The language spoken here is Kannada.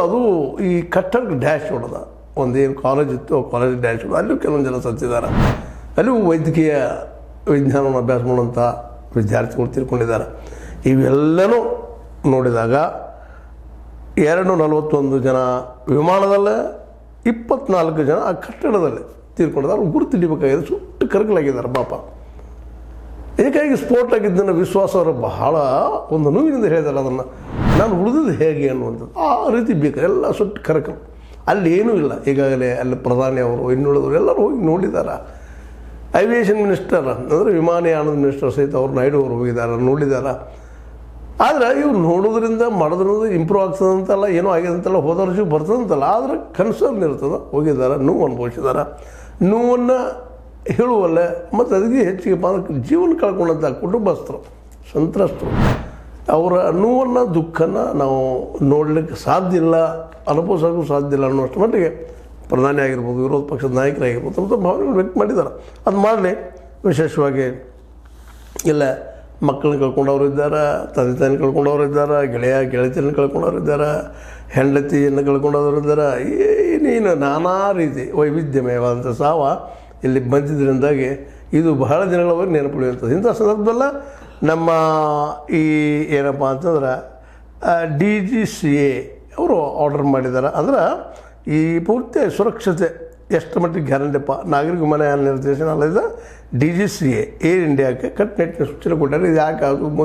ಅದು ಈ ಕಟ್ಟಡಕ್ಕೆ ಡ್ಯಾಶ್ ಹೊಡೆದ, ಒಂದೇನು ಕಾಲೇಜ್ ಇತ್ತು ಆ ಕಾಲೇಜ್ ಡ್ಯಾಶ್ ಹೊಡೆದ. ಅಲ್ಲೂ ಕೆಲವೊಂದು ಜನ ಸತ್ತಿದ್ದಾರೆ. ಅಲ್ಲೂ ವೈದ್ಯಕೀಯ ವಿಜ್ಞಾನವನ್ನು ಅಭ್ಯಾಸ ಮಾಡುವಂಥ ವಿದ್ಯಾರ್ಥಿಗಳು ತೀರ್ಕೊಂಡಿದ್ದಾರೆ. ಇವೆಲ್ಲನೂ ನೋಡಿದಾಗ 241 ಜನ ವಿಮಾನದಲ್ಲೇ, 24 ಜನ ಆ ಕಟ್ಟಡದಲ್ಲೇ ತೀರ್ಕೊಂಡಿದ್ದಾರೆ. ಅವ್ರು ಗುರುತು ಹಿಡಿಬೇಕಾಗಿದೆ, ಸುಟ್ಟು ಕರಕಲಾಗಿದ್ದಾರೆ ಪಾಪ. ಏಕಾಗಿ ಸ್ಫೋಟ ಆಗಿದ್ದನ್ನು ವಿಶ್ವಾಸ ಅವರು ಬಹಳ ಒಂದು ನೋವಿನಿಂದ ಹೇಳಿದಾರೆ, ಅದನ್ನು ನಾನು ಉಳಿದಿದ್ದು ಹೇಗೆ ಅನ್ನುವಂಥದ್ದು. ಆ ರೀತಿ ಬೇಕು, ಎಲ್ಲ ಸುಟ್ಟು ಕರಕಲು. ಅಲ್ಲಿ ಏನೂ ಇಲ್ಲ. ಈಗಾಗಲೇ ಅಲ್ಲಿ ಪ್ರಧಾನಿ ಅವರು ಇನ್ನುಳಿದವರು ಎಲ್ಲರೂ ಹೋಗಿ ನೋಡಿದ್ದಾರೆ. ಏವಿಯೇಷನ್ ಮಿನಿಸ್ಟರ್ ಅಂದರೆ ವಿಮಾನಯಾನದ ಮಿನಿಸ್ಟರ್ ಸಹಿತ ಅವರು ನಾಯ್ಡು ಅವರು ಹೋಗಿದ್ದಾರೆ, ನೋಡಿದ್ದಾರೆ. ಆದರೆ ಇವ್ರು ನೋಡೋದ್ರಿಂದ ಮಾಡೋದ್ರಿಂದ ಇಂಪ್ರೂವ್ ಆಗ್ತದಂತಲ್ಲ, ಏನೋ ಆಗಿದಂತಲ್ಲ, ಹೋದವ್ರ ಬರ್ತದಂತಲ್ಲ. ಆದರೆ ಕನ್ಸರ್ನ್ ಇರ್ತದೆ. ಹೋಗಿದ್ದಾರೆ, ನೋವು ಅನುಭವಿಸಿದ್ದಾರೆ. ನೋವನ್ನು ಹೇಳುವಲ್ಲ. ಮತ್ತು ಅದಕ್ಕೆ ಹೆಚ್ಚಿಗೆ ಜೀವನ ಕಳ್ಕೊಂಡಂಥ ಕುಟುಂಬಸ್ಥರು, ಸಂತ್ರಸ್ತರು, ಅವರ ನೋವನ್ನು ದುಃಖನ ನಾವು ನೋಡಲಿಕ್ಕೆ ಸಾಧ್ಯ ಇಲ್ಲ, ಅನುಭವಿಸೋಕ್ಕೂ ಸಾಧ್ಯ ಇಲ್ಲ ಅನ್ನೋಷ್ಟು ಮಟ್ಟಿಗೆ ಪ್ರಧಾನಿ ಆಗಿರ್ಬೋದು, ವಿರೋಧ ಪಕ್ಷದ ನಾಯಕರಾಗಿರ್ಬೋದು ಅಂತ ಭಾವನೆಗಳು ವ್ಯಕ್ತ ಮಾಡಿದ್ದಾರೆ. ಅದು ಮಾಡಲಿ. ವಿಶೇಷವಾಗಿ ಇಲ್ಲ ಮಕ್ಕಳನ್ನ ಕಳ್ಕೊಂಡವ್ರು ಇದ್ದಾರೆ, ತಂದೆ ತಾಯಿನ ಕಳ್ಕೊಂಡವ್ರು ಇದ್ದಾರೆ, ಗೆಳತಿಯನ್ನು ಕಳ್ಕೊಂಡವ್ರು ಇದ್ದಾರೆ, ಹೆಂಡತಿಯನ್ನು ಕಳ್ಕೊಂಡವ್ರು ಇದ್ದಾರೆ. ಏನೇನು ನಾನಾ ರೀತಿ ವೈವಿಧ್ಯಮಯವಾದಂಥ ಸಾವ ಇಲ್ಲಿ ಬಂದಿದ್ದರಿಂದಾಗಿ ಇದು ಬಹಳ ದಿನಗಳವರೆಗೆ ನೆನಪುಳಿಯುವಂಥದ್ದು. ಇಂಥ ಸಂದರ್ಭದಲ್ಲ ನಮ್ಮ ಈ ಏನಪ್ಪ ಅಂತಂದ್ರೆ DGCA ಅವರು ಆರ್ಡರ್ ಮಾಡಿದ್ದಾರೆ. ಅಂದ್ರೆ ಈ ಪೂರ್ತಿ ಸುರಕ್ಷತೆ ಎಷ್ಟು ಮಟ್ಟಿಗೆ ಗ್ಯಾರಂಟಿಪ್ಪ ನಾಗರಿಕ ವಿಮಾನಯಾನ ನಿರ್ದೇಶನಾಲಯದ DGCA ಏರ್ ಇಂಡಿಯಾಕ್ಕೆ ಕಟ್ಟುನಿಟ್ಟಿನ ಸೂಚನೆ ಕೊಟ್ಟಾರೆ. ಇದು ಯಾಕೆ ಅದು ಮುಂದೆ